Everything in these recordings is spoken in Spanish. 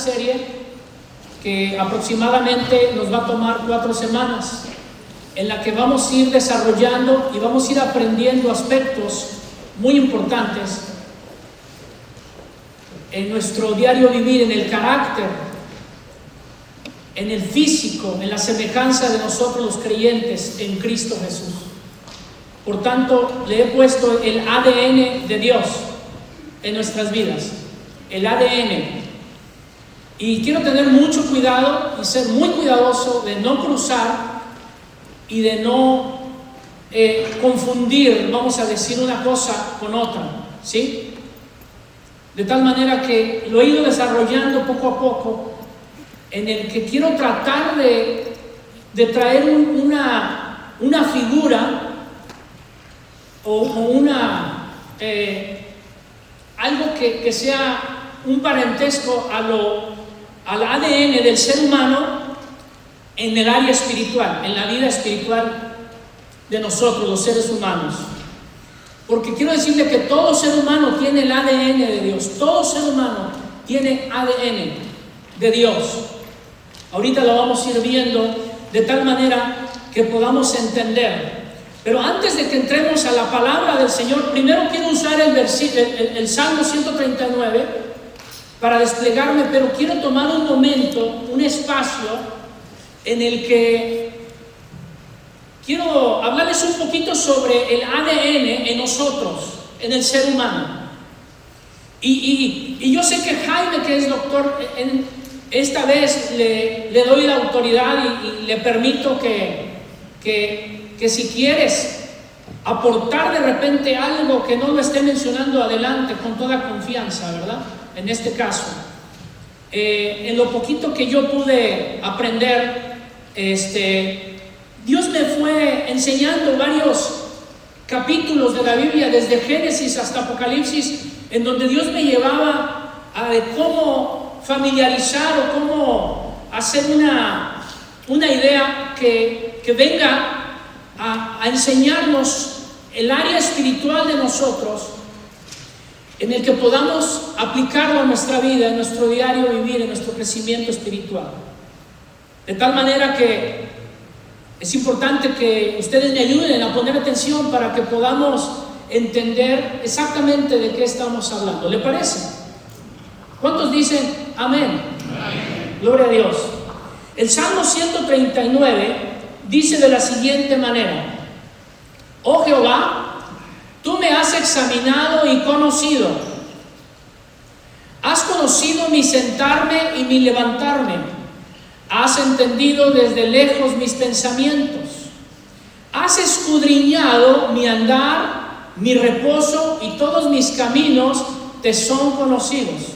serie que aproximadamente nos va a tomar 4 semanas, en la que vamos a ir desarrollando y vamos a ir aprendiendo aspectos muy importantes en nuestro diario vivir, en el carácter, en el físico, en la semejanza de nosotros los creyentes en Cristo Jesús. Por tanto, le he puesto el ADN de Dios en nuestras vidas, el ADN. Y quiero tener mucho cuidado y ser muy cuidadoso de no cruzar y de no confundir, vamos a decir, una cosa con otra, ¿sí? De tal manera que lo he ido desarrollando poco a poco, en el que quiero tratar de traer una figura o algo que sea un parentesco al ADN del ser humano en el área espiritual, en la vida espiritual de nosotros, los seres humanos. Porque quiero decirle que todo ser humano tiene el ADN de Dios, todo ser humano tiene ADN de Dios. Ahorita lo vamos a ir viendo de tal manera que podamos entender. Pero antes de que entremos a la palabra del Señor, primero quiero usar el Salmo 139 para desplegarme, pero quiero tomar un momento, un espacio en el que quiero hablarles un poquito sobre el ADN en nosotros, en el ser humano. Y yo sé que Jaime, que es doctor, esta vez le doy la autoridad y le permito que si quieres aportar de repente algo que no lo esté mencionando, adelante, con toda confianza, ¿verdad? En este caso, en lo poquito que yo pude aprender, Dios me fue enseñando varios capítulos de la Biblia, desde Génesis hasta Apocalipsis, en donde Dios me llevaba a cómo familiarizar o cómo hacer una idea que venga a enseñarnos el área espiritual de nosotros, en el que podamos aplicarlo a nuestra vida, en nuestro diario vivir, en nuestro crecimiento espiritual. De tal manera que es importante que ustedes me ayuden a poner atención para que podamos entender exactamente de qué estamos hablando. ¿Le parece? ¿Cuántos dicen amén? Amén. Gloria a Dios. El Salmo 139 dice de la siguiente manera: Oh Jehová, tú me has examinado y conocido. Has conocido mi sentarme y mi levantarme. Has entendido desde lejos mis pensamientos. Has escudriñado mi andar, mi reposo, y todos mis caminos te son conocidos.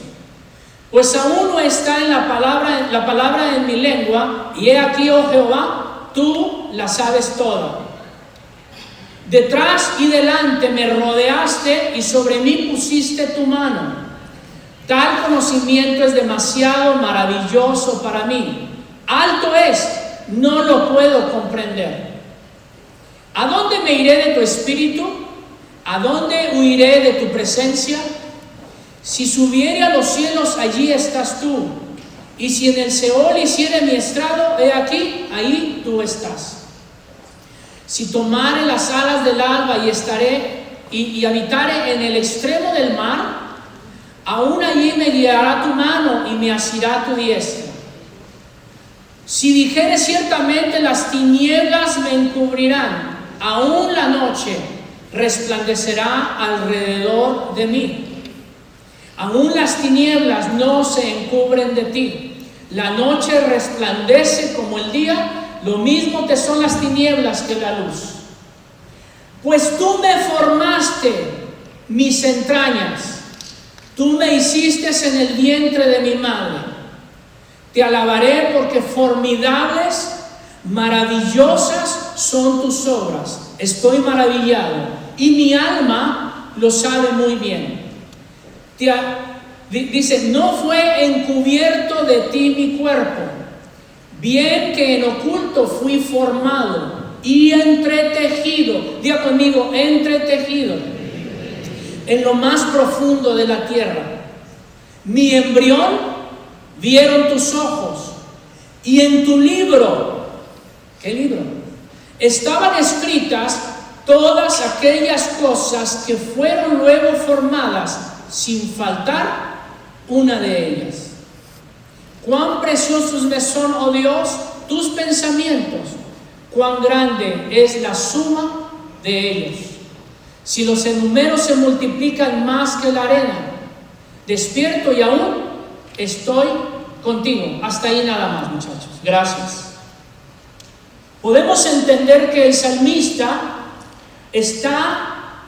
Pues aún no está en la palabra en mi lengua, y he aquí, oh Jehová, tú la sabes toda. Detrás y delante me rodeaste, y sobre mí pusiste tu mano. Tal conocimiento es demasiado maravilloso para mí. Alto es, no lo puedo comprender. ¿A dónde me iré de tu espíritu? ¿A dónde huiré de tu presencia? Si subiere a los cielos, allí estás tú. Y si en el Seol hiciere mi estrado, he aquí, ahí tú estás. Si tomare las alas del alba y estaré y habitare en el extremo del mar, aún allí me guiará tu mano y me asirá tu diestra. Si dijere ciertamente las tinieblas me encubrirán, aún la noche resplandecerá alrededor de mí. Aún las tinieblas no se encubren de ti. La noche resplandece como el día, lo mismo te son las tinieblas que la luz. Pues tú me formaste mis entrañas, tú me hiciste en el vientre de mi madre. Te alabaré porque formidables, maravillosas son tus obras. Estoy maravillado y mi alma lo sabe muy bien. Dice, no fue encubierto de ti mi cuerpo, bien que en oculto fui formado y entretejido. Diga conmigo, entretejido en lo más profundo de la tierra. Mi embrión vieron tus ojos, y en tu libro, ¿qué libro? Estaban escritas todas aquellas cosas que fueron luego formadas, sin faltar una de ellas. Cuán preciosos me son, oh Dios, tus pensamientos, cuán grande es la suma de ellos. Si los enumero se multiplican más que la arena, despierto y aún estoy contigo. Hasta ahí nada más, muchachos. Gracias. Podemos entender que el salmista está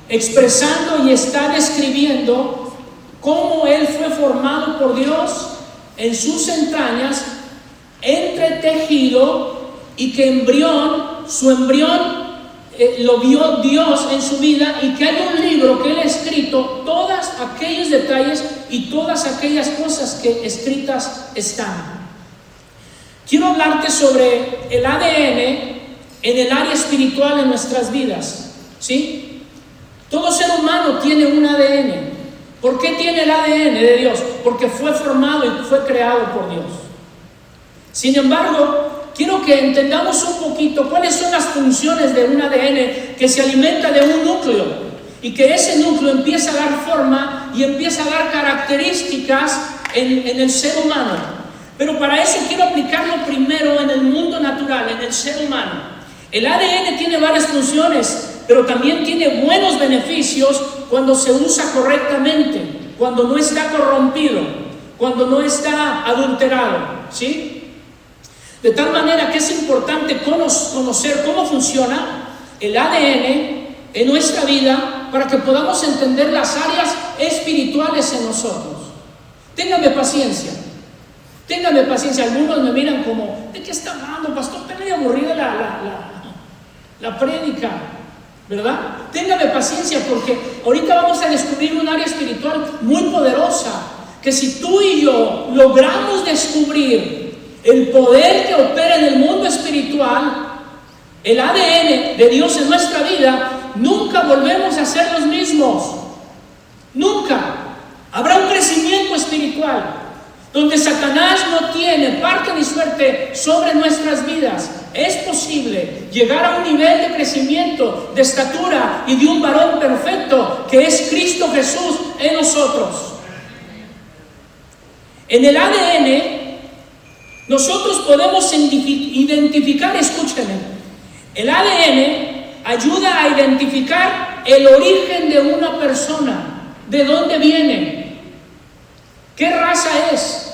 expresando y está describiendo cómo él fue formado por Dios en sus entrañas, entretejido, y que su embrión lo vio Dios en su vida, y que hay un libro que él ha escrito todos aquellos detalles y todas aquellas cosas que escritas están. Quiero hablarte sobre el ADN en el área espiritual en nuestras vidas, ¿sí? Todo ser humano tiene un ADN. ¿Por qué tiene el ADN de Dios? Porque fue formado y fue creado por Dios. Sin embargo, quiero que entendamos un poquito cuáles son las funciones de un ADN que se alimenta de un núcleo, y que ese núcleo empieza a dar forma y empieza a dar características en el ser humano. Pero para eso quiero aplicarlo primero en el mundo natural, en el ser humano. El ADN tiene varias funciones, pero también tiene buenos beneficios cuando se usa correctamente, cuando no está corrompido, cuando no está adulterado, ¿sí? De tal manera que es importante conocer cómo funciona el ADN en nuestra vida para que podamos entender las áreas espirituales en nosotros. Téngame paciencia. Algunos me miran como, ¿de qué está hablando, pastor? Está medio aburrida la prédica, ¿verdad? Téngame paciencia, porque ahorita vamos a descubrir un área espiritual muy poderosa, que si tú y yo logramos descubrir el poder que opera en el mundo espiritual, el ADN de Dios en nuestra vida, nunca volvemos a ser los mismos. Nunca. Habrá un crecimiento espiritual donde Satanás no tiene parte ni suerte sobre nuestras vidas. Es posible llegar a un nivel de crecimiento, de estatura y de un varón perfecto, que es Cristo Jesús en nosotros. En el ADN nosotros podemos identificar, escúchenme, el ADN ayuda a identificar el origen de una persona, de dónde viene, qué raza es.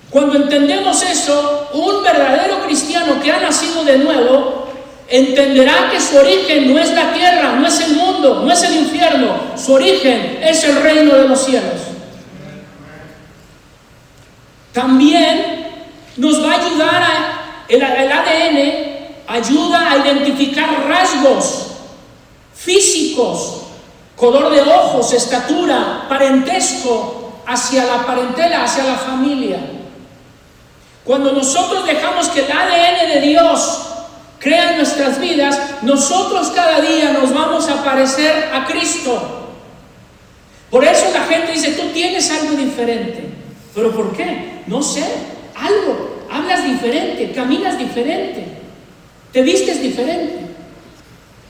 Cuando entendemos eso, un verdadero cristiano que ha nacido de nuevo entenderá que su origen no es la tierra, no es el mundo, no es el infierno. Su origen es el reino de los cielos. También nos va a ayudar el ADN ayuda a identificar rasgos físicos, color de ojos, estatura, parentesco, hacia la parentela, hacia la familia. Cuando nosotros dejamos que el ADN de Dios crea en nuestras vidas, nosotros cada día nos vamos a parecer a Cristo. Por eso la gente dice, tú tienes algo diferente. ¿Pero por qué? No sé, algo. Hablas diferente, caminas diferente, te vistes diferente.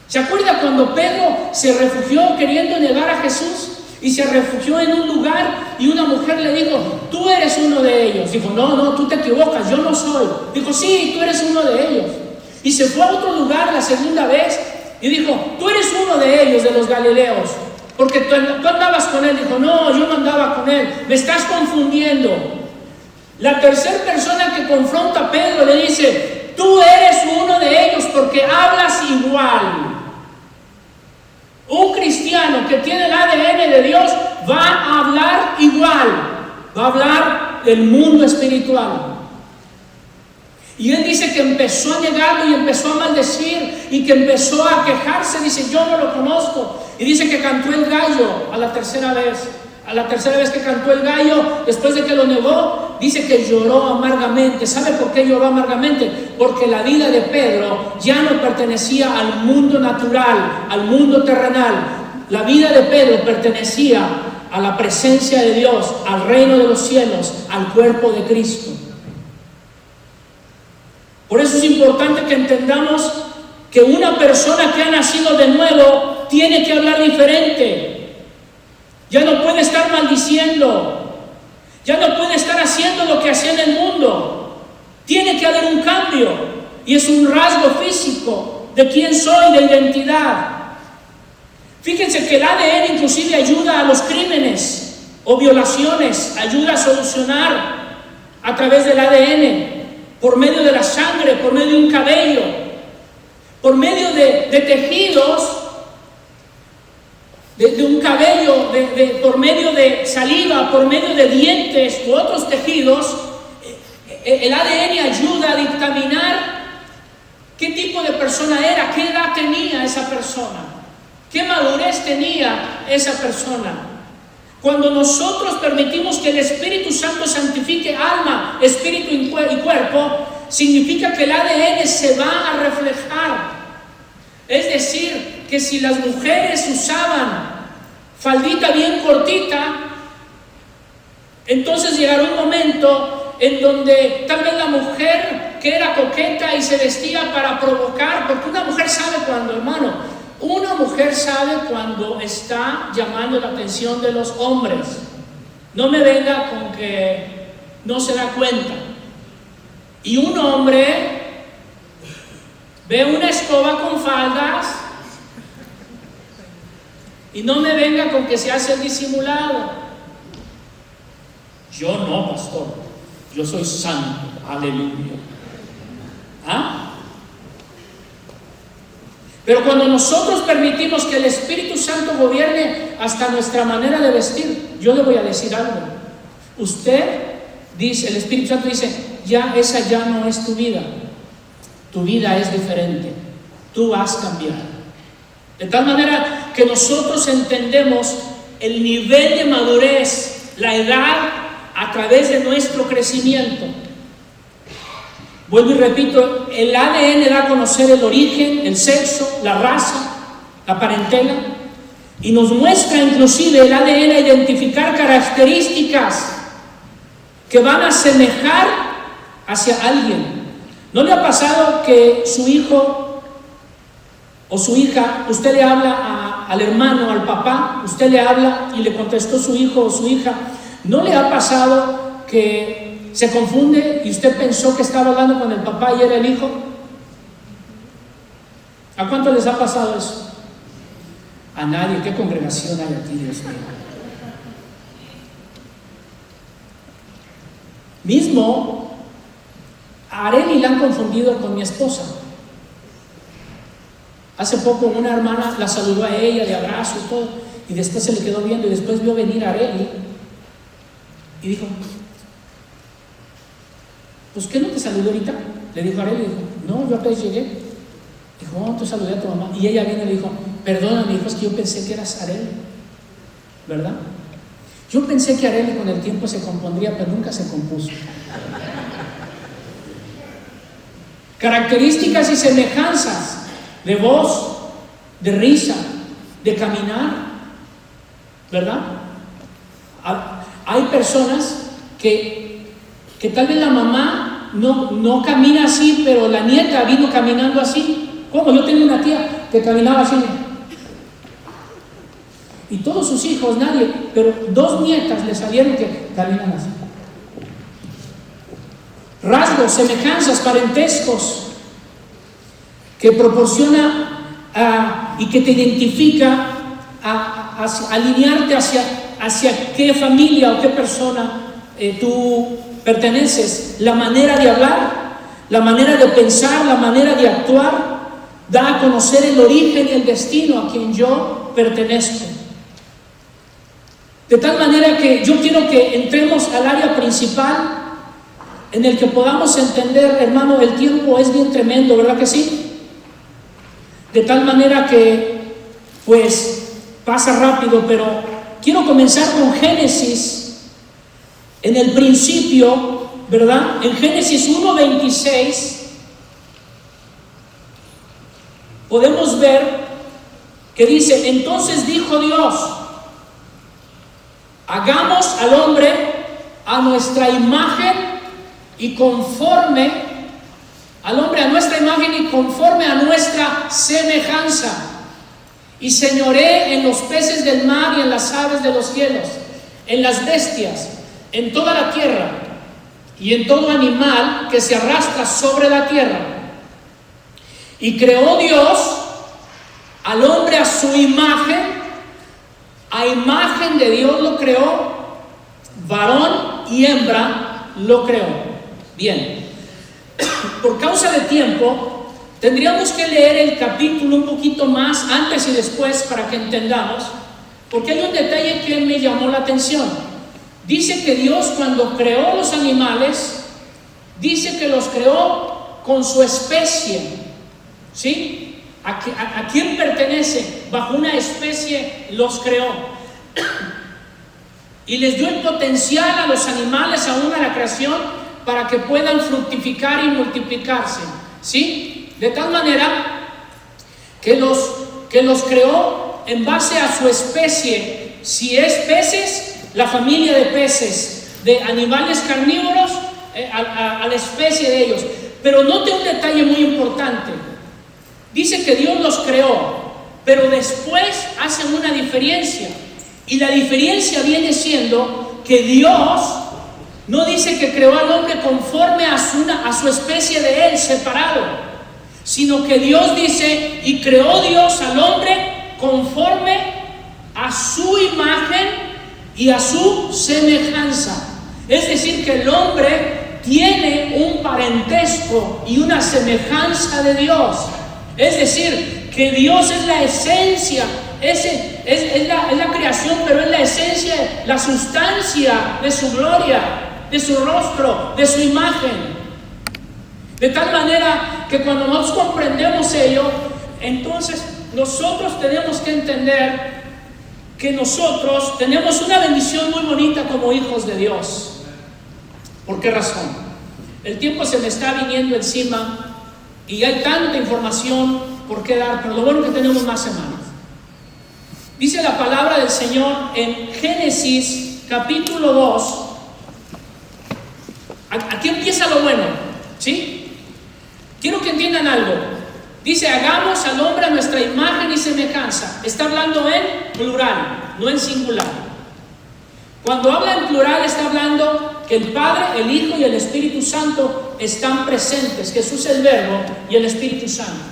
¿Se acuerda cuando Pedro se refugió queriendo negar a Jesús? Y se refugió en un lugar y una mujer le dijo, tú eres uno de ellos. Dijo, no, tú te equivocas, yo no soy. Dijo, sí, tú eres uno de ellos. Y se fue a otro lugar la segunda vez y dijo, tú eres uno de ellos, de los galileos, porque tú andabas con él. Dijo, no, yo no andaba con él, me estás confundiendo. La tercera persona que confronta a Pedro le dice, tú eres uno de ellos porque hablas igual. Un cristiano que tiene el ADN de Dios va a hablar igual, va a hablar del mundo espiritual. Y él dice que empezó a negarlo y empezó a maldecir y que empezó a quejarse. Dice, yo no lo conozco. Y dice que cantó el gallo a la tercera vez. A la tercera vez que cantó el gallo, después de que lo negó, dice que lloró amargamente. ¿Sabe por qué lloró amargamente? Porque la vida de Pedro ya no pertenecía al mundo natural, al mundo terrenal. La vida de Pedro pertenecía a la presencia de Dios, al reino de los cielos, al cuerpo de Cristo. Por eso es importante que entendamos que una persona que ha nacido de nuevo tiene que hablar diferente. Ya no puede estar maldiciendo, ya no puede estar haciendo lo que hacía en el mundo. Tiene que haber un cambio, y es un rasgo físico de quién soy, de identidad. Fíjense que el ADN inclusive ayuda a los crímenes o violaciones, ayuda a solucionar a través del ADN, por medio de la sangre, por medio de un cabello, por medio de tejidos, de un cabello, por medio de saliva, por medio de dientes u otros tejidos. El ADN ayuda a dictaminar qué tipo de persona era, qué edad tenía esa persona, qué madurez tenía esa persona. Cuando nosotros permitimos que el Espíritu Santo santifique alma, espíritu y cuerpo, significa que el ADN se va a reflejar. Es decir, que si las mujeres usaban faldita bien cortita, entonces llegará un momento en donde tal vez la mujer que era coqueta y se vestía para provocar, porque una mujer sabe cuando, hermano, una mujer sabe cuando está llamando la atención de los hombres. No me venga con que no se da cuenta. Y un hombre ve una escoba con faldas y no me venga con que se hace el disimulado. Yo no, pastor. Yo soy santo. Aleluya. ¿Ah? Pero cuando nosotros permitimos que el Espíritu Santo gobierne hasta nuestra manera de vestir, yo le voy a decir algo. Usted dice, el Espíritu Santo dice, esa ya no es tu vida. Tu vida es diferente. Tú vas a cambiar. De tal manera que nosotros entendemos el nivel de madurez, la edad, a través de nuestro crecimiento. Vuelvo y repito, el ADN da a conocer el origen, el sexo, la raza, la parentela, y nos muestra inclusive el ADN a identificar características que van a asemejar hacia alguien. ¿No le ha pasado que su hijo o su hija, usted le habla al hermano, al papá, usted le habla y le contestó su hijo o su hija? ¿No le ha pasado que se confunde y usted pensó que estaba hablando con el papá y era el hijo? ¿A cuánto les ha pasado eso? A nadie. ¿Qué congregación hay aquí, Dios mío? Mismo, a Areli la han confundido con mi esposa. Hace poco una hermana la saludó a ella de abrazo y todo, y después se le quedó viendo y después vio venir a Areli y dijo, pues ¿qué no te saludó ahorita? Le dijo a Areli, dijo, no, yo apenas llegué. Dijo, oh, tú saludé a tu mamá. Y ella viene y le dijo, perdóname, hijo, es que yo pensé que eras Areli, ¿verdad? Yo pensé que Areli con el tiempo se compondría, pero nunca se compuso. Características y semejanzas de voz, de risa, de caminar, ¿verdad? Hay personas que tal vez la mamá no camina así, pero la nieta vino caminando así. ¿Cómo? Yo tengo una tía que caminaba así. Y todos sus hijos, nadie, pero 2 nietas le salieron que caminan así. Rasgos, semejanzas, parentescos, que proporciona y que te identifica a alinearte hacia qué familia o qué persona tú perteneces. La manera de hablar, la manera de pensar, la manera de actuar, da a conocer el origen y el destino a quien yo pertenezco. De tal manera que yo quiero que entremos al área principal en el que podamos entender, hermano, el tiempo es bien tremendo, ¿verdad que sí? De tal manera que, pues, pasa rápido, pero quiero comenzar con Génesis, en el principio, ¿verdad? En Génesis 1:26, podemos ver que dice, entonces dijo Dios, hagamos al hombre a nuestra imagen y conforme, al hombre a nuestra imagen y conforme a nuestra semejanza. Y señoree en los peces del mar y en las aves de los cielos, en las bestias, en toda la tierra y en todo animal que se arrastra sobre la tierra. Y creó Dios al hombre a su imagen, a imagen de Dios lo creó, varón y hembra lo creó. Bien, por causa de tiempo, tendríamos que leer el capítulo un poquito más antes y después para que entendamos, porque hay un detalle que me llamó la atención. Dice que Dios, cuando creó los animales, dice que los creó con su especie, ¿sí? ¿A quién pertenece? Bajo una especie los creó. Y les dio el potencial a los animales, aún a la creación, para que puedan fructificar y multiplicarse, ¿sí? De tal manera que los creó en base a su especie. Si es peces, la familia de peces, de animales carnívoros, a la especie de ellos. Pero note un detalle muy importante. Dice que Dios los creó, pero después hacen una diferencia. Y la diferencia viene siendo que Dios no dice que creó al hombre conforme a su especie de él, separado, sino que Dios dice, y creó Dios al hombre conforme a su imagen y a su semejanza. Es decir, que el hombre tiene un parentesco y una semejanza de Dios. Es decir, que Dios es la esencia, es la creación, pero es la esencia, la sustancia de su gloria, de su rostro, de su imagen. De tal manera que cuando nos comprendemos ello, entonces nosotros tenemos que entender que nosotros tenemos una bendición muy bonita como hijos de Dios. ¿Por qué razón? El tiempo se me está viniendo encima y hay tanta información por qué dar, pero lo bueno es que tenemos más semanas. Dice la palabra del Señor en Génesis capítulo 2. Aquí empieza lo bueno, ¿sí? Quiero que entiendan algo. Dice, hagamos al hombre a nuestra imagen y semejanza. Está hablando en plural, no en singular. Cuando habla en plural está hablando que el Padre, el Hijo y el Espíritu Santo están presentes. Jesús es el Verbo y el Espíritu Santo.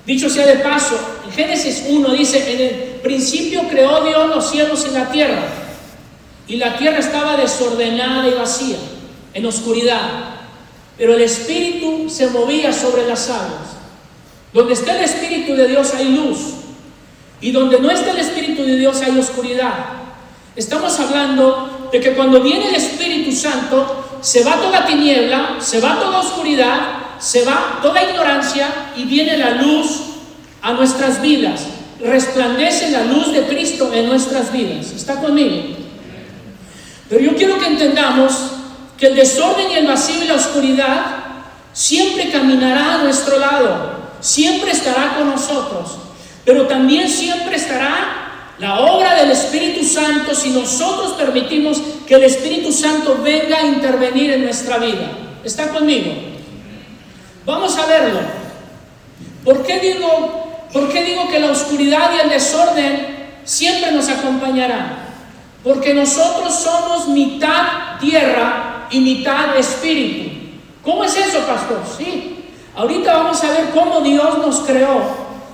Dicho sea de paso, en Génesis 1 dice, en el principio creó Dios los cielos y la tierra. Y la tierra estaba desordenada y vacía, en oscuridad. Pero el Espíritu se movía sobre las aguas. Donde está el Espíritu de Dios hay luz. Y donde no está el Espíritu de Dios hay oscuridad. Estamos hablando de que cuando viene el Espíritu Santo, se va toda tiniebla, se va toda oscuridad, se va toda ignorancia y viene la luz a nuestras vidas. Resplandece la luz de Cristo en nuestras vidas. ¿Está conmigo? Pero yo quiero que entendamos que el desorden y el vacío y la oscuridad siempre caminará a nuestro lado, siempre estará con nosotros, pero también siempre estará la obra del Espíritu Santo si nosotros permitimos que el Espíritu Santo venga a intervenir en nuestra vida. ¿Está conmigo? Vamos a verlo. ¿Por qué digo que la oscuridad y el desorden siempre nos acompañarán? Porque nosotros somos mitad tierra y mitad espíritu. ¿Cómo es eso, pastor? Sí. Ahorita vamos a ver cómo Dios nos creó,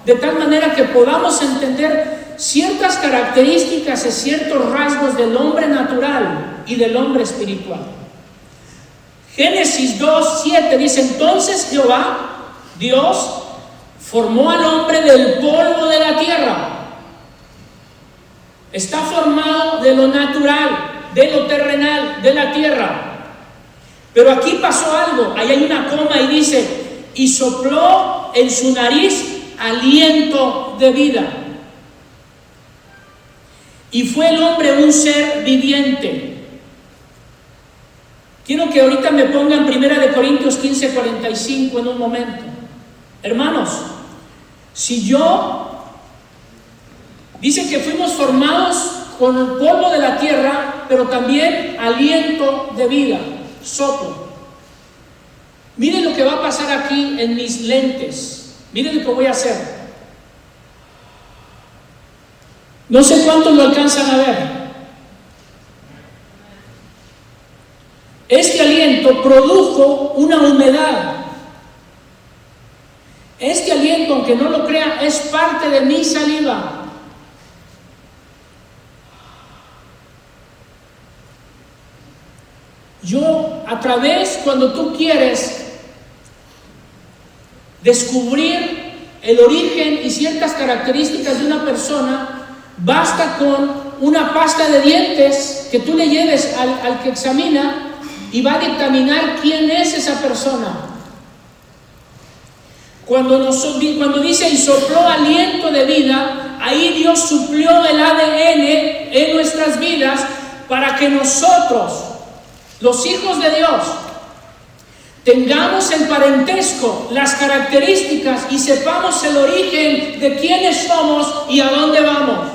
de tal manera que podamos entender ciertas características y ciertos rasgos del hombre natural y del hombre espiritual. Génesis 2:7 dice, entonces Jehová, Dios, formó al hombre del polvo de la tierra. Está formado de lo natural, de lo terrenal, de la tierra. Pero aquí pasó algo, ahí hay una coma y dice, y sopló en su nariz aliento de vida. Y fue el hombre un ser viviente. Quiero que ahorita me pongan 1 Corintios 15:45 en un momento. Hermanos, si yo, dice que fuimos formados con el polvo de la tierra, pero también aliento de vida, soplo. Miren lo que va a pasar aquí en mis lentes. Miren lo que voy a hacer. No sé cuántos lo alcanzan a ver. Este aliento produjo una humedad. Este aliento, aunque no lo crea, es parte de mi saliva. Yo, a través, cuando tú quieres descubrir el origen y ciertas características de una persona, basta con una pasta de dientes que tú le lleves al que examina y va a dictaminar quién es esa persona. Cuando dice y sopló aliento de vida, ahí Dios suplió el ADN en nuestras vidas para que nosotros, los hijos de Dios, tengamos el parentesco, las características y sepamos el origen de quiénes somos y a dónde vamos.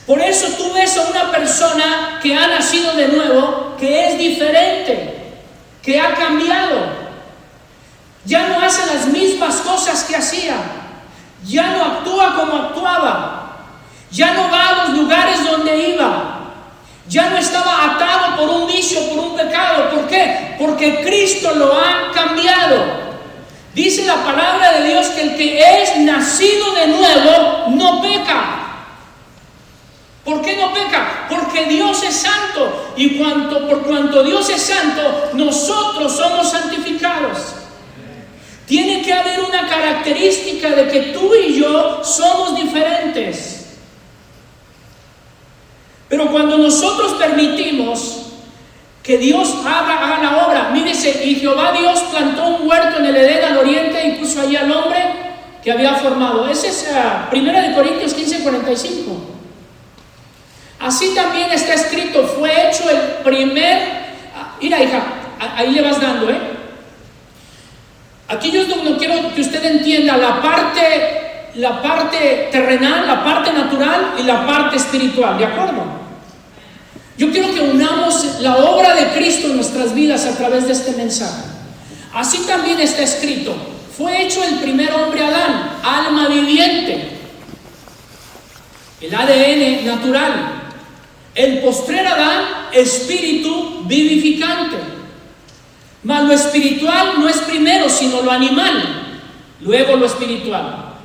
Por eso tú ves a una persona que ha nacido de nuevo, que es diferente, que ha cambiado. Ya no hace las mismas cosas que hacía, ya no actúa como actuaba, ya no va a los lugares donde iba. Ya no estaba atado por un vicio, por un pecado. ¿Por qué? Porque Cristo lo ha cambiado. Dice la palabra de Dios que el que es nacido de nuevo no peca. ¿Por qué no peca? Porque Dios es santo. Y por cuanto Dios es santo, nosotros somos santificados. Tiene que haber una característica de que tú y yo somos diferentes. Pero cuando nosotros permitimos que Dios haga la obra, mírese, y Jehová Dios plantó un huerto en el Edén al oriente y puso allí al hombre que había formado. Ese es 1 Corintios 15:45. Así también está escrito, fue hecho el primer... Mira, hija, ahí le vas dando, Aquí yo no quiero que usted entienda la parte terrenal, la parte natural y la parte espiritual, ¿de acuerdo? Yo quiero que unamos la obra de Cristo en nuestras vidas a través de este mensaje. Así también está escrito, fue hecho el primer hombre Adán, alma viviente, el ADN natural, el postrer Adán, espíritu vivificante. Mas lo espiritual no es primero, sino lo animal, luego lo espiritual.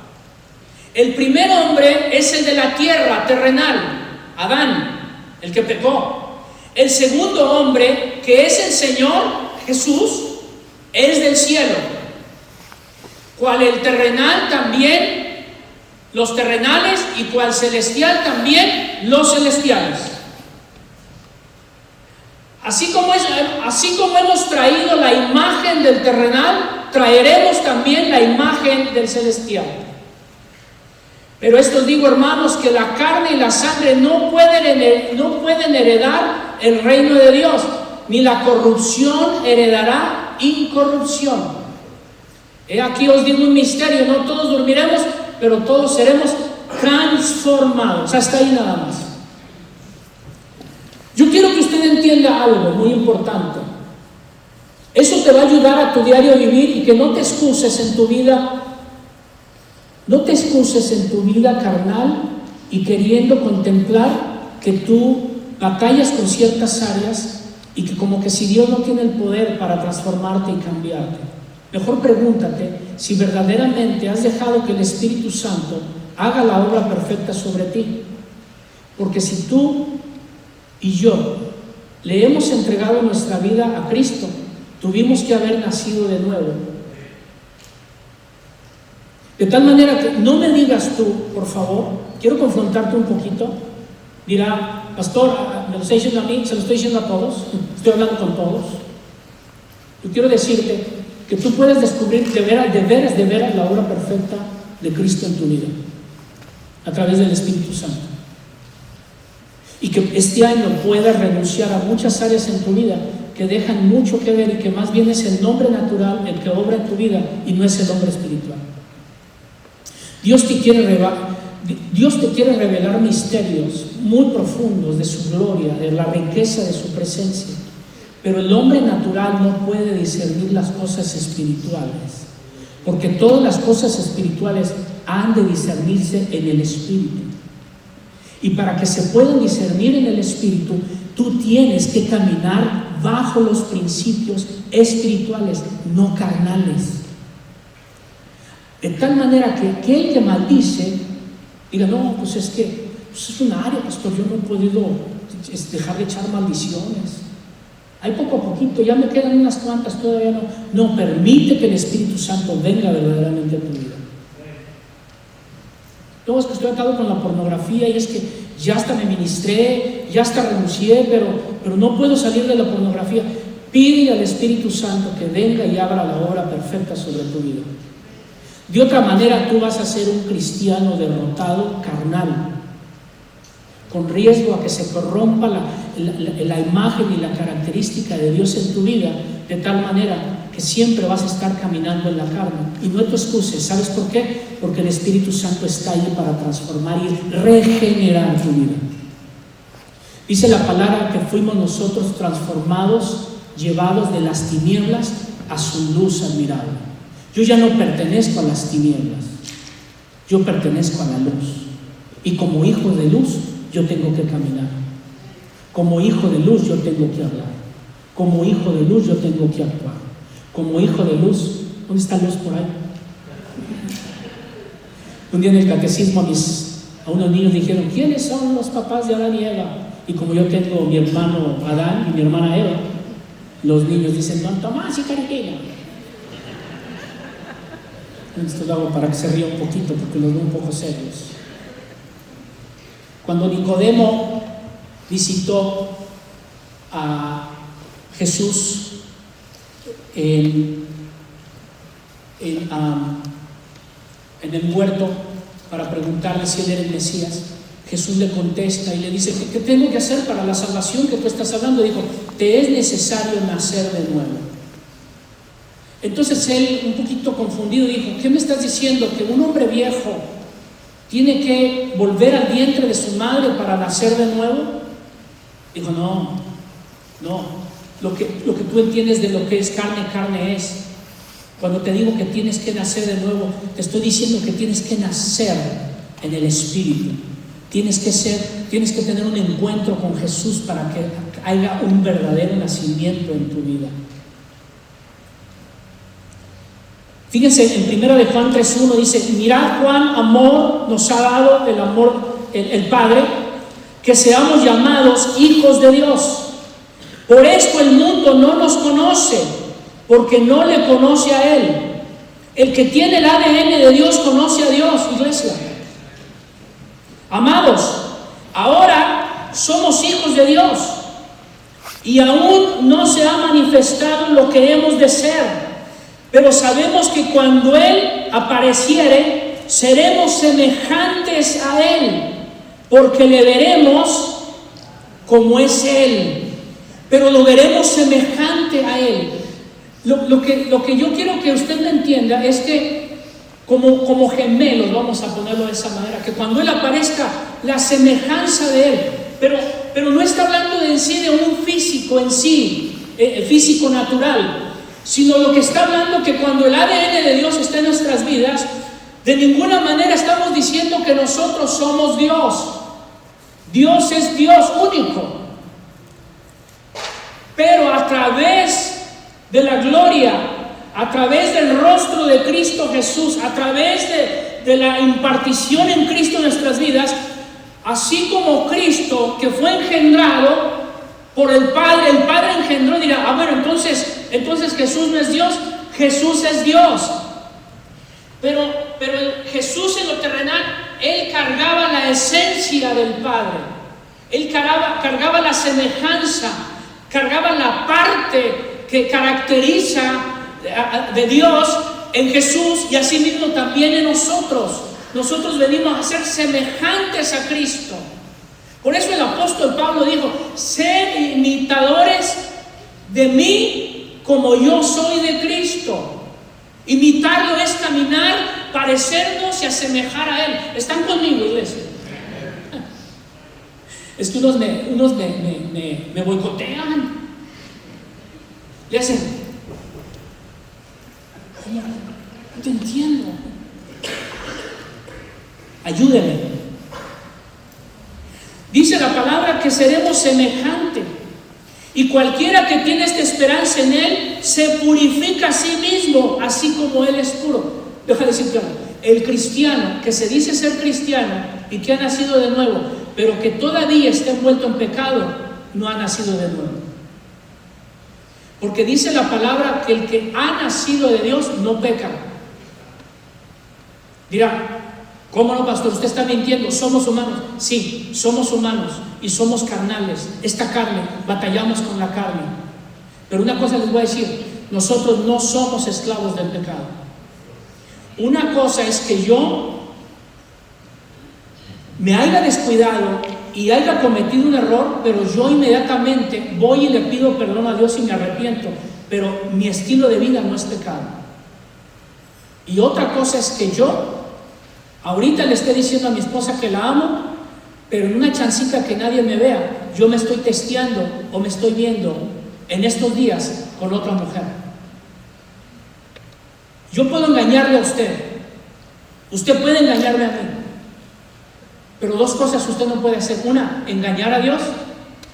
El primer hombre es el de la tierra terrenal, Adán, el que pecó. El segundo hombre, que es el Señor Jesús, es del cielo. Cual el terrenal también, los terrenales, y cual celestial también, los celestiales. Así como hemos traído la imagen del terrenal, traeremos también la imagen del celestial. Pero esto os digo, hermanos, que la carne y la sangre no pueden heredar el reino de Dios, ni la corrupción heredará incorrupción. Aquí os digo un misterio, no todos dormiremos, pero todos seremos transformados. Hasta ahí nada más. Yo quiero que usted entienda algo muy importante. Eso te va a ayudar a tu diario vivir y que no te excuses en tu vida. No te excuses en tu vida carnal y queriendo contemplar que tú batallas con ciertas áreas y que como que si Dios no tiene el poder para transformarte y cambiarte. Mejor pregúntate si verdaderamente has dejado que el Espíritu Santo haga la obra perfecta sobre ti. Porque si tú y yo le hemos entregado nuestra vida a Cristo, tuvimos que haber nacido de nuevo. De tal manera que no me digas tú, por favor, quiero confrontarte un poquito. Dirá, pastor, ¿me lo está diciendo a mí? ¿Se lo estoy diciendo a todos? Estoy hablando con todos. Yo quiero decirte que tú puedes descubrir de veras la obra perfecta de Cristo en tu vida, a través del Espíritu Santo. Y que este año puedas renunciar a muchas áreas en tu vida que dejan mucho que ver y que más bien es el nombre natural el que obra en tu vida y no es el hombre espiritual. Dios te quiere Dios te quiere revelar misterios muy profundos de su gloria, de la riqueza de su presencia. Pero el hombre natural no puede discernir las cosas espirituales, porque todas las cosas espirituales han de discernirse en el Espíritu. Y para que se puedan discernir en el Espíritu, tú tienes que caminar bajo los principios espirituales, no carnales. De tal manera que aquel que maldice diga, no, pues es que es una área, pastor, yo no he podido dejar de echar maldiciones. Hay poco a poquito, ya me quedan unas cuantas, todavía no. No, permite que el Espíritu Santo venga verdaderamente a tu vida. Luego es que estoy atado con la pornografía y es que ya hasta me ministré, ya hasta renuncié, pero no puedo salir de la pornografía. Pide al Espíritu Santo que venga y abra la obra perfecta sobre tu vida. De otra manera, tú vas a ser un cristiano derrotado, carnal, con riesgo a que se corrompa la imagen y la característica de Dios en tu vida, de tal manera que siempre vas a estar caminando en la carne. Y no te excuses, ¿sabes por qué? Porque el Espíritu Santo está ahí para transformar y regenerar tu vida. Dice la palabra que fuimos nosotros transformados, llevados de las tinieblas a su luz admirable. Yo ya no pertenezco a las tinieblas, yo pertenezco a la luz. Y como hijo de luz, yo tengo que caminar. Como hijo de luz, yo tengo que hablar. Como hijo de luz, yo tengo que actuar. Como hijo de luz, ¿dónde está luz por ahí? Un día en el catecismo a unos niños dijeron, ¿quiénes son los papás de Adán y Eva? Y como yo tengo mi hermano Adán y mi hermana Eva, los niños dicen, don Tomás y Caritina. Esto lo hago para que se ría un poquito, porque los veo un poco serios. Cuando Nicodemo visitó a Jesús en el huerto para preguntarle si él era el Mesías, Jesús le contesta y le dice, ¿qué tengo que hacer para la salvación que tú estás hablando? Dijo, te es necesario nacer de nuevo. Entonces él, un poquito confundido, dijo, ¿qué me estás diciendo? ¿Que un hombre viejo tiene que volver al vientre de su madre para nacer de nuevo? Dijo, no. Lo que tú entiendes de lo que es carne, carne es. Cuando te digo que tienes que nacer de nuevo, te estoy diciendo que tienes que nacer en el Espíritu. Tienes que tener un encuentro con Jesús para que haya un verdadero nacimiento en tu vida. Fíjense, en 1 de Juan 3:1 dice, mirad cuán amor nos ha dado el Padre, que seamos llamados hijos de Dios. Por esto el mundo no nos conoce, porque no le conoce a Él. El que tiene el ADN de Dios conoce a Dios, iglesia. Amados, ahora somos hijos de Dios y aún no se ha manifestado lo que hemos de ser. Pero sabemos que cuando Él apareciere, seremos semejantes a Él, porque le veremos como es Él. Pero lo veremos semejante a Él. Lo que yo quiero que usted me entienda es que como gemelos, vamos a ponerlo de esa manera, que cuando Él aparezca, la semejanza de Él, pero no está hablando de en sí de un físico en sí, físico natural, sino lo que está hablando que cuando el ADN de Dios está en nuestras vidas, de ninguna manera estamos diciendo que nosotros somos Dios. Dios es Dios único. Pero a través de la gloria, a través del rostro de Cristo Jesús, a través de la impartición en Cristo en nuestras vidas, así como Cristo que fue engendrado por el Padre engendró, dirá, bueno, entonces Jesús no es Dios. Jesús es Dios. Pero Jesús en lo terrenal, Él cargaba la esencia del Padre. Él cargaba la semejanza, cargaba la parte que caracteriza de Dios en Jesús, y así mismo también en nosotros. Nosotros venimos a ser semejantes a Cristo. Por eso el apóstol Pablo dijo, sed imitadores de mí como yo soy de Cristo. Imitarlo es caminar parecernos y asemejar a Él. ¿Están conmigo, iglesia? Es que unos me boicotean. Le hacen, ¿cómo? No te entiendo. Ayúdeme. Dice la palabra que seremos semejantes. Y cualquiera que tiene esta esperanza en Él se purifica a sí mismo, así como Él es puro. Deja de decir claro, el cristiano que se dice ser cristiano y que ha nacido de nuevo, pero que todavía está envuelto en pecado, no ha nacido de nuevo. Porque dice la palabra que el que ha nacido de Dios no peca. Dirá, ¿cómo no, pastor? Usted está mintiendo. Somos humanos. Sí, somos humanos y somos carnales. Esta carne, batallamos con la carne. Pero una cosa les voy a decir, nosotros no somos esclavos del pecado. Una cosa es que yo me haya descuidado y haya cometido un error, pero yo inmediatamente voy y le pido perdón a Dios y me arrepiento, pero mi estilo de vida no es pecado. Y otra cosa es que yo ahorita le esté diciendo a mi esposa que la amo, pero en una chancita que nadie me vea, yo me estoy testeando o me estoy viendo en estos días con otra mujer. Yo puedo engañarle a usted puede engañarme a mí, pero dos cosas usted no puede hacer: una, engañar a Dios,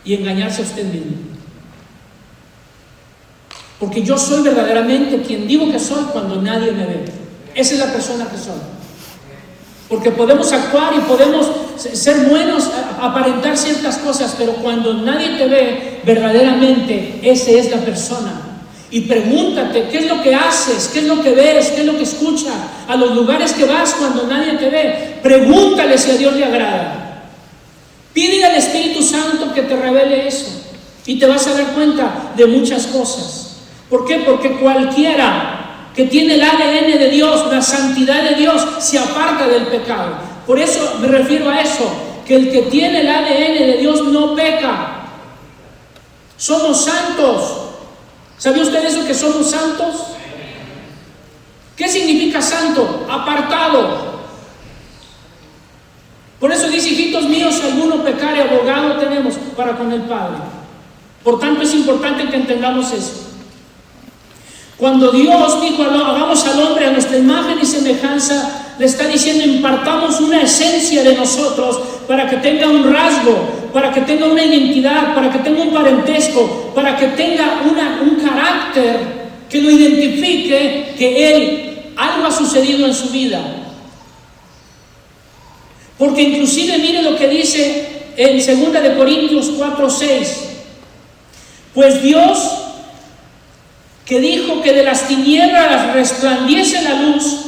y engañarse a usted mismo. Porque yo soy verdaderamente quien digo que soy cuando nadie me ve. Esa es la persona que soy. Porque podemos actuar y podemos ser buenos, aparentar ciertas cosas, pero cuando nadie te ve, verdaderamente esa es la persona. Y pregúntate, ¿qué es lo que haces? ¿Qué es lo que ves? ¿Qué es lo que escuchas? A los lugares que vas cuando nadie te ve, pregúntale si a Dios le agrada. Pídele al Espíritu Santo que te revele eso y te vas a dar cuenta de muchas cosas. ¿Por qué? Porque cualquiera que tiene el ADN de Dios, la santidad de Dios, se aparta del pecado. Por eso me refiero a eso, que el que tiene el ADN de Dios no peca. Somos santos. ¿Sabía usted eso, que somos santos? ¿Qué significa santo? Apartado. Por eso dice, hijitos míos, si alguno pecare, abogado tenemos para con el Padre. Por tanto, es importante que entendamos eso. Cuando Dios dijo, hagamos al hombre a nuestra imagen y semejanza, le está diciendo, impartamos una esencia de nosotros para que tenga un rasgo, para que tenga una identidad, para que tenga un parentesco, para que tenga un carácter que lo identifique, que algo ha sucedido en su vida. Porque inclusive mire lo que dice en 2 Corintios 4:6. Pues Dios, que dijo que de las tinieblas resplandece la luz,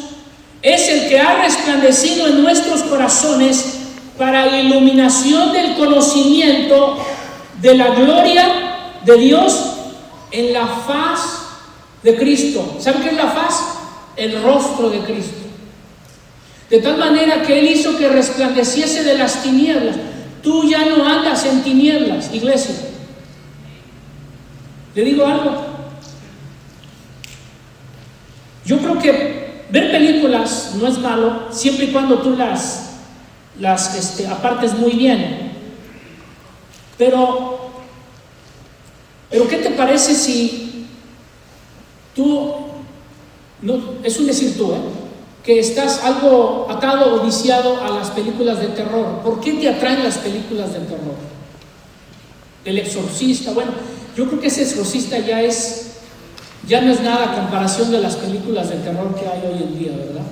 es el que ha resplandecido en nuestros corazones para iluminación del conocimiento de la gloria de Dios en la faz de Cristo. ¿Sabe qué es la faz? El rostro de Cristo. De tal manera que Él hizo que resplandeciese de las tinieblas. Tú ya no andas en tinieblas, iglesia. ¿Le digo algo? Yo creo que ver películas no es malo, siempre y cuando tú las apartes muy bien. Pero ¿qué te parece si tú, no, es un decir tú, que estás algo atado o viciado a las películas de terror? ¿Por qué te atraen las películas de terror? El exorcista, bueno, yo creo que ese exorcista ya no es nada a comparación de las películas de terror que hay hoy en día, ¿verdad?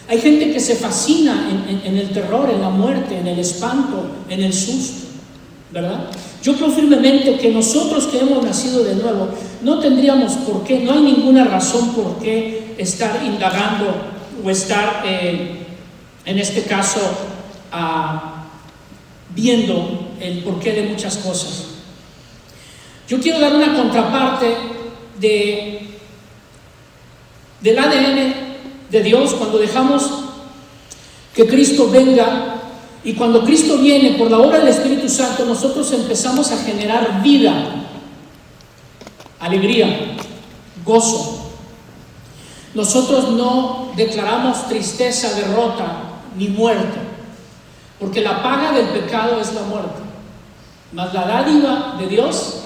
Hay gente que se fascina en el terror, en la muerte, en el espanto, en el susto, ¿verdad? Yo creo firmemente que nosotros que hemos nacido de nuevo, no tendríamos por qué, no hay ninguna razón por qué estar indagando o estar, en este caso, viendo el porqué de muchas cosas. Yo quiero dar una contraparte del ADN de Dios cuando dejamos que Cristo venga, y cuando Cristo viene por la obra del Espíritu Santo, nosotros empezamos a generar vida, alegría, gozo. nosotros no declaramos tristeza, derrota ni muerte, porque la paga del pecado es la muerte, mas la dádiva de Dios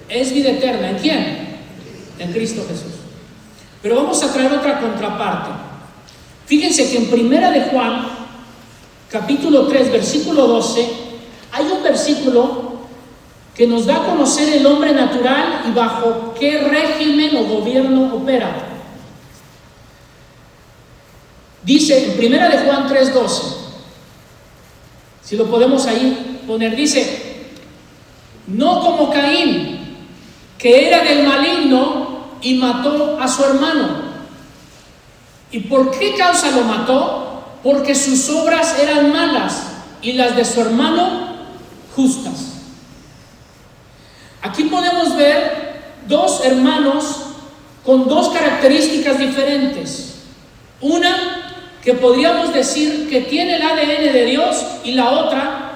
es vida eterna. ¿En quién? En Cristo Jesús. Pero vamos a traer otra contraparte. Fíjense que en Primera de Juan, capítulo 3, versículo 12, hay un versículo que nos da a conocer el hombre natural y bajo qué régimen o gobierno opera. Dice en Primera de Juan 3:12, si lo podemos ahí poner, dice: no como Caín, que era del maligno y mató a su hermano. ¿Y por qué causa lo mató? Porque sus obras eran malas y las de su hermano justas. Aquí podemos ver dos hermanos con dos características diferentes. Una que podríamos decir que tiene el ADN de Dios, y la otra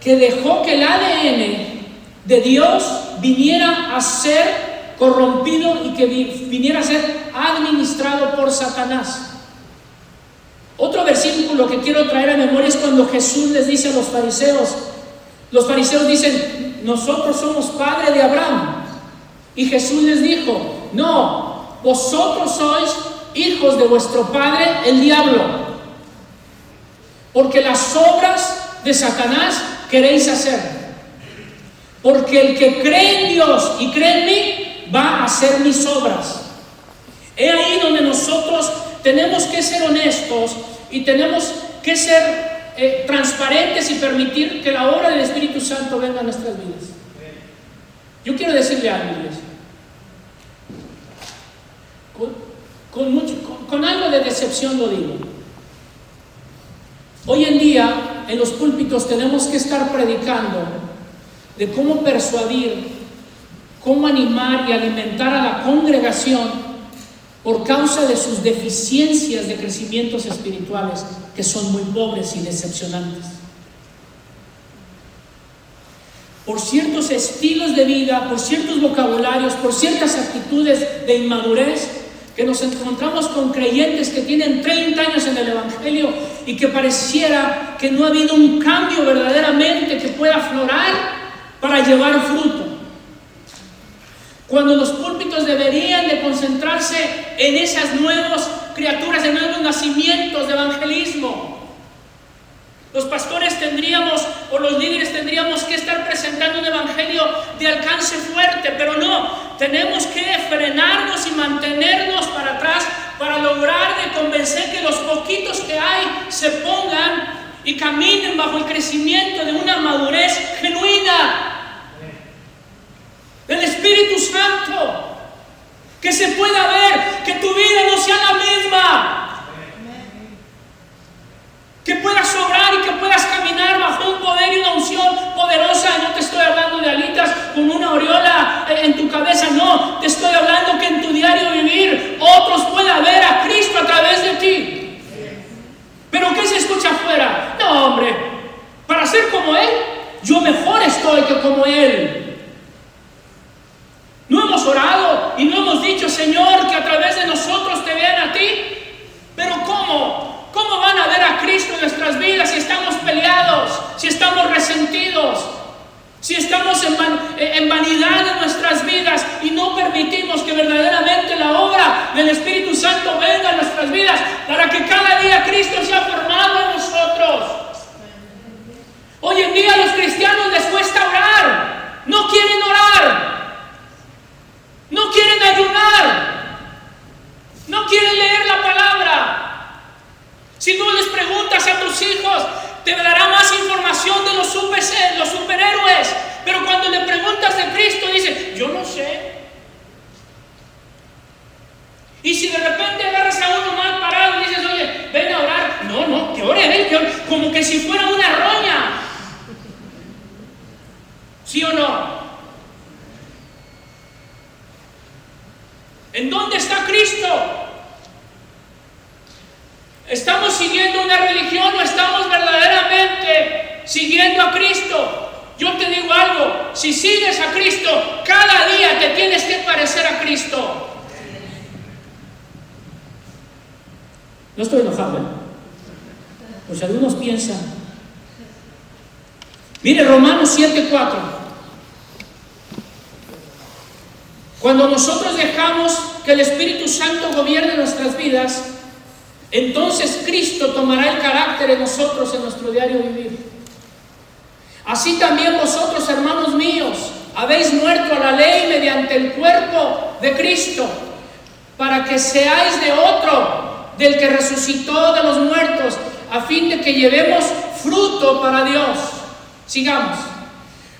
que dejó que el ADN de Dios viniera a ser corrompido y que viniera a ser administrado por Satanás. Otro versículo que quiero traer a memoria es cuando Jesús les dice a los fariseos dicen: nosotros somos padre de Abraham. Y Jesús les dijo: no, vosotros sois hijos de vuestro padre el diablo, porque las obras de Satanás queréis hacer. Porque el que cree en Dios y cree en mí va a hacer mis obras. He ahí donde nosotros tenemos que ser honestos y tenemos que ser transparentes y permitir que la obra del Espíritu Santo venga a nuestras vidas. Yo quiero decirle algo, iglesia, con algo de decepción lo digo. Hoy en día en los púlpitos tenemos que estar predicando de cómo persuadir, cómo animar y alimentar a la congregación por causa de sus deficiencias de crecimientos espirituales, que son muy pobres y decepcionantes. Por ciertos estilos de vida, por ciertos vocabularios, por ciertas actitudes de inmadurez, que nos encontramos con creyentes que tienen 30 años en el Evangelio y que pareciera que no ha habido un cambio verdaderamente que pueda aflorar para llevar fruto. Cuando los púlpitos deberían de concentrarse en esas nuevas criaturas, en nuevos nacimientos de evangelismo. Los pastores tendríamos, o los líderes tendríamos que estar presentando un evangelio de alcance fuerte, pero no, tenemos que frenarnos y mantenernos para atrás para lograr de convencer que los poquitos que hay se pongan y caminen bajo el crecimiento de una madurez genuina del Espíritu Santo, que se pueda ver que tu vida no sea la misma, que puedas obrar y que puedas caminar bajo un poder y una unción poderosa. No te estoy hablando de alitas con una aureola en tu cabeza, no, te estoy hablando que en tu diario vivir otros puedan ver a Cristo a través de ti. ¿Pero qué se escucha afuera? No, hombre, para ser como Él, yo mejor estoy que como Él. No hemos orado y no hemos dicho: Señor, que a través de nosotros te vean a ti. Pero ¿cómo? ¿Cómo van a ver a Cristo en nuestras vidas si estamos peleados, si estamos resentidos, si estamos en vanidad de nuestras vidas y no permitimos que verdaderamente la obra del Espíritu Santo venga a nuestras vidas para que cada día Cristo sea formado en nosotros? Hoy en día a los cristianos les cuesta orar, no quieren orar, no quieren ayunar, no quieren leer la palabra. Si tú les preguntas a tus hijos, te dará más información de los superhéroes, pero cuando le preguntas de Cristo, dice: yo no sé. Y si de repente agarras a uno mal parado y dices: oye, ven a orar, no, que ore él, que ore, como que si fuera una roña. ¿Sí o no? ¿En dónde está Cristo? ¿Estamos siguiendo una religión o estamos verdaderamente siguiendo a Cristo? Yo te digo algo: si sigues a Cristo, cada día te tienes que parecer a Cristo. No estoy enojado, pues algunos piensan. Mire Romanos 7:4. Cuando nosotros dejamos que el Espíritu Santo gobierne nuestras vidas, entonces Cristo tomará el carácter de nosotros en nuestro diario vivir. Así también vosotros, hermanos míos, habéis muerto a la ley mediante el cuerpo de Cristo, para que seáis de otro, del que resucitó de los muertos, a fin de que llevemos fruto para Dios. Sigamos.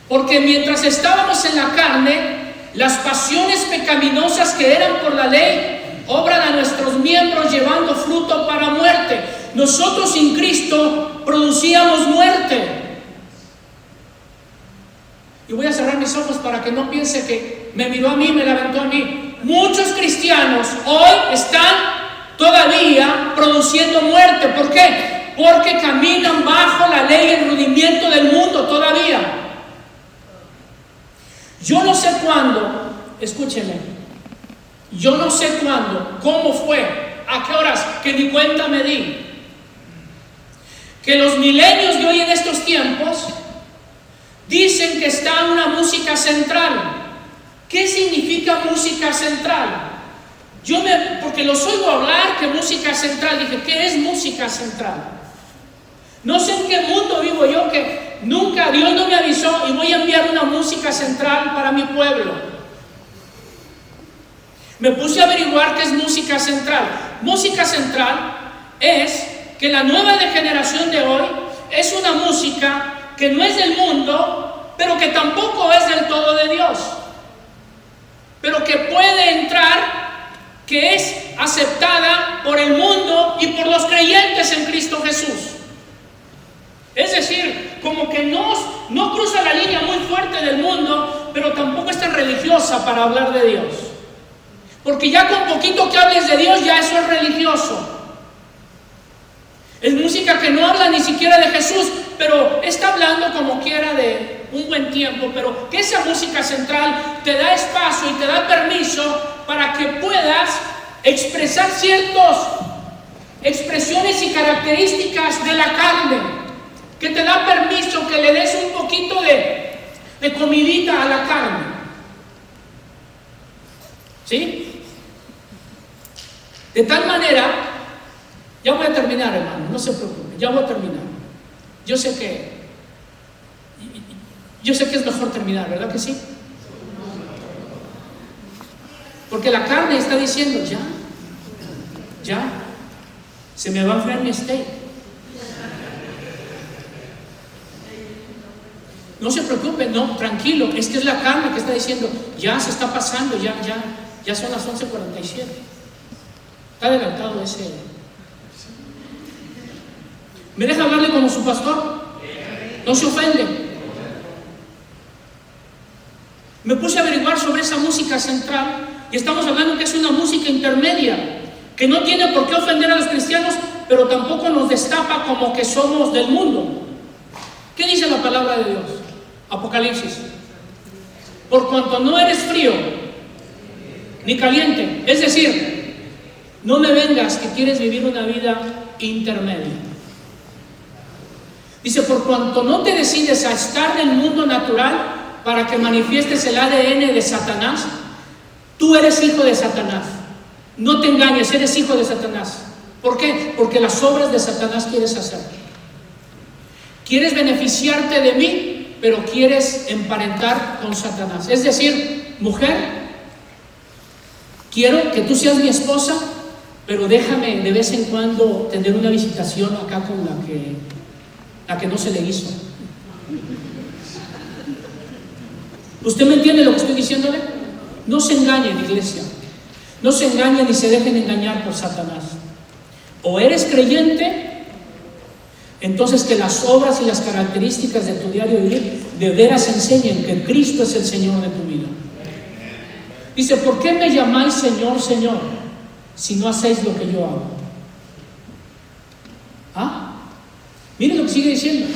Porque mientras estábamos en la carne, las pasiones pecaminosas que eran por la ley obran a nuestros miembros llevando fruto para muerte. Nosotros sin Cristo producíamos muerte. Y voy a cerrar mis ojos para que no piense que me miró a mí, me la aventó a mí. Muchos cristianos hoy están todavía produciendo muerte. ¿Por qué? Porque caminan bajo la ley y el rudimiento del mundo todavía. Yo no sé cuándo, escúcheme, yo no sé cuándo, cómo fue, a qué horas, que ni cuenta me di, que los milenios de hoy en estos tiempos dicen que está una música central. ¿Qué significa música central? Porque los oigo hablar que música central, dije, ¿qué es música central? No sé en qué mundo vivo yo que nunca Dios no me avisó y voy a enviar una música central para mi pueblo. Me puse a averiguar qué es música central. Música central es que la nueva generación de hoy es una música que no es del mundo, pero que tampoco es del todo de Dios, pero que puede entrar, que es aceptada por el mundo y por los creyentes en Cristo Jesús. Es decir, como que no cruza la línea muy fuerte del mundo, pero tampoco es tan religiosa para hablar de Dios. Porque ya con poquito que hables de Dios, ya eso es religioso. Es música que no habla ni siquiera de Jesús, pero está hablando como quiera de un buen tiempo, pero que esa música central te da espacio y te da permiso para que puedas expresar ciertas expresiones y características de la carne, que te da permiso que le des un poquito de comidita a la carne. ¿Sí? De tal manera, ya voy a terminar, hermano, no se preocupe, ya voy a terminar. Yo sé que es mejor terminar, ¿verdad que sí? Porque la carne está diciendo, ya, se me va a enfriar mi steak. No se preocupe, no, tranquilo, es que es la carne que está diciendo, ya se está pasando, ya son las 11:47. Está adelantado ese. ¿Me deja hablarle como su pastor? ¿No se ofende? Me puse a averiguar sobre esa música central y estamos hablando que es una música intermedia, que no tiene por qué ofender a los cristianos, pero tampoco nos destapa como que somos del mundo. ¿Qué dice la palabra de Dios? Apocalipsis. Por cuanto no eres frío ni caliente, es decir, no me vengas que quieres vivir una vida intermedia. Dice, por cuanto no te decides a estar en el mundo natural para que manifiestes el ADN de Satanás, tú eres hijo de Satanás. No te engañes, eres hijo de Satanás. ¿Por qué? Porque las obras de Satanás quieres hacer. Quieres beneficiarte de mí, pero quieres emparentar con Satanás. Es decir, mujer, quiero que tú seas mi esposa, pero déjame de vez en cuando tener una visitación acá con la que no se le hizo. ¿Usted me entiende lo que estoy diciéndole? No se engañen, iglesia. No se engañen ni se dejen engañar por Satanás. O eres creyente, entonces que las obras y las características de tu diario vivir de veras enseñen que Cristo es el Señor de tu vida. Dice, ¿por qué me llamáis Señor, Señor, si no hacéis lo que yo hago? ¿Ah? Miren lo que sigue diciendo.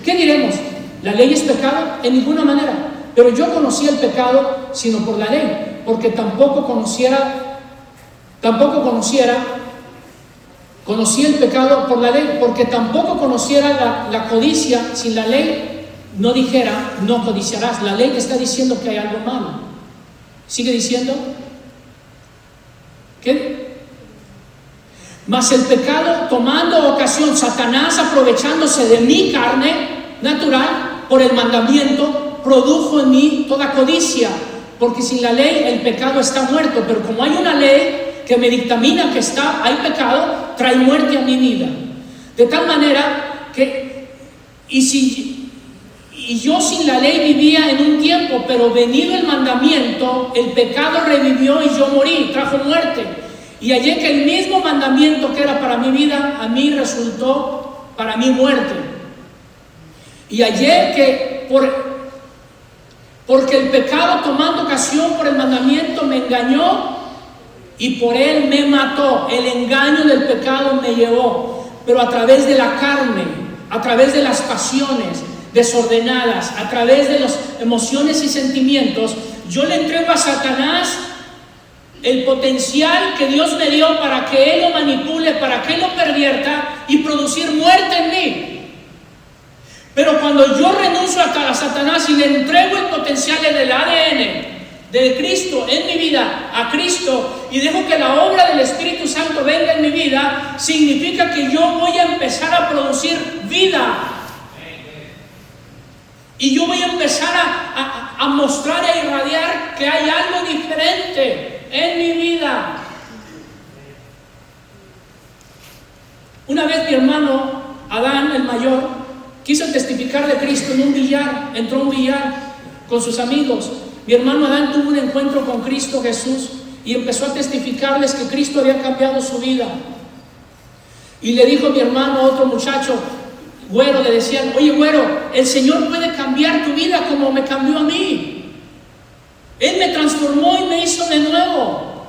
¿Qué diremos? ¿La ley es pecado? En ninguna manera. Pero yo conocía el pecado sino por la ley, porque tampoco conociera Conocí el pecado por la ley, porque tampoco conociera la codicia si la ley no dijera, no codiciarás. La ley te está diciendo que hay algo malo. ¿Sigue diciendo? ¿Qué? Mas el pecado, tomando ocasión, Satanás aprovechándose de mi carne natural por el mandamiento, produjo en mí toda codicia, porque sin la ley el pecado está muerto, pero como hay una ley que me dictamina que hay pecado, trae muerte a mi vida. De tal manera que, y yo sin la ley vivía en un tiempo, pero venido el mandamiento, el pecado revivió y yo morí, trajo muerte. Y hallé que el mismo mandamiento que era para mi vida, a mí resultó para mi muerte. Y hallé que porque el pecado, tomando ocasión por el mandamiento, me engañó y por él me mató. El engaño del pecado me llevó, pero a través de la carne, a través de las pasiones desordenadas, a través de las emociones y sentimientos, yo le entrego a Satanás el potencial que Dios me dio para que él lo manipule, para que él lo pervierta y producir muerte en mí. Pero cuando yo renuncio a Satanás y le entrego el potencial del ADN de Cristo en mi vida a Cristo y dejo que la obra del Espíritu Santo venga en mi vida, significa que yo voy a empezar a producir vida. Y yo voy a empezar a mostrar, a irradiar que hay algo diferente en mi vida. Una vez mi hermano Adán, el mayor, quiso testificar de Cristo en un billar. Entró a un billar con sus amigos. Mi hermano Adán tuvo un encuentro con Cristo Jesús y empezó a testificarles que Cristo había cambiado su vida. Y le dijo mi hermano a otro muchacho, güero, le decían: oye güero, el Señor puede cambiar tu vida como me cambió a mí. Él me transformó y me hizo de nuevo.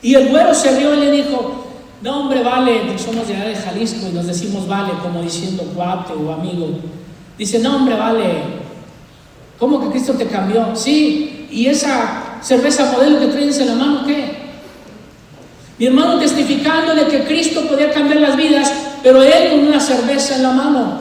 Y el güero se rió y le dijo: no hombre, vale, porque somos de allá de Jalisco y nos decimos vale como diciendo cuate o amigo. Dice: no hombre, vale, ¿cómo que Cristo te cambió? Sí, ¿y esa cerveza modelo que traes en la mano qué? Mi hermano testificándole que Cristo podía cambiar las vidas, pero él con una cerveza en la mano.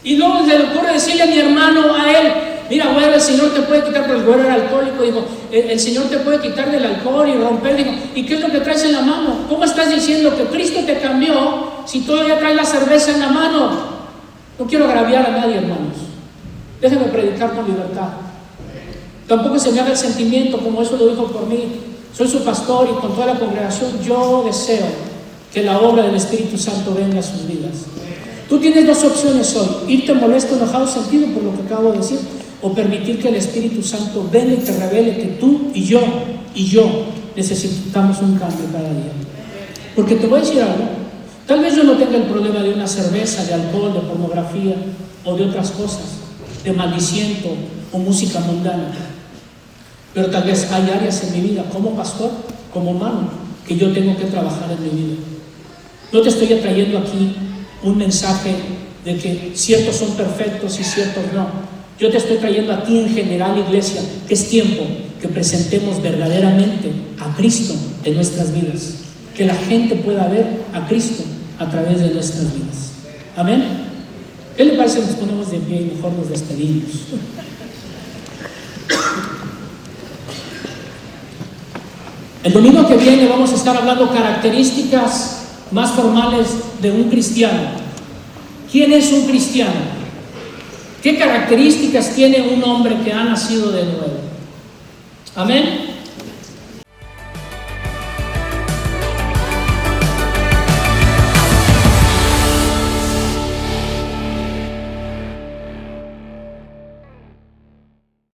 Y luego se le ocurre decirle a mi hermano, a él: mira güero, el Señor te puede quitar, porque el güero era alcohólico. Digo: el Señor te puede quitar del alcohol y romper. Digo: ¿y qué es lo que traes en la mano? ¿Cómo estás diciendo que Cristo te cambió si todavía traes la cerveza en la mano? No quiero agraviar a nadie, hermanos. Déjenme predicar con libertad. Tampoco se me haga el sentimiento como eso lo dijo por mí. Soy su pastor y con toda la congregación yo deseo que la obra del Espíritu Santo venga a sus vidas. Tú tienes dos opciones hoy: irte molesto, enojado, sentido por lo que acabo de decir, o permitir que el Espíritu Santo venga y te revele que tú y yo necesitamos un cambio cada día. Porque te voy a decir algo: tal vez yo no tenga el problema de una cerveza, de alcohol, de pornografía o de otras cosas, de maldiciento o música mundana, pero tal vez hay áreas en mi vida como pastor, como humano, que yo tengo que trabajar en mi vida. No te estoy trayendo aquí un mensaje de que ciertos son perfectos y ciertos no. Yo te estoy trayendo a ti en general, iglesia, que es tiempo que presentemos verdaderamente a Cristo en nuestras vidas, que la gente pueda ver a Cristo a través de nuestras vidas. Amén. ¿Qué le parece si nos ponemos de pie y mejor nos despedimos? El domingo que viene vamos a estar hablando características más formales de un cristiano. ¿Quién es un cristiano? ¿Qué características tiene un hombre que ha nacido de nuevo? Amén.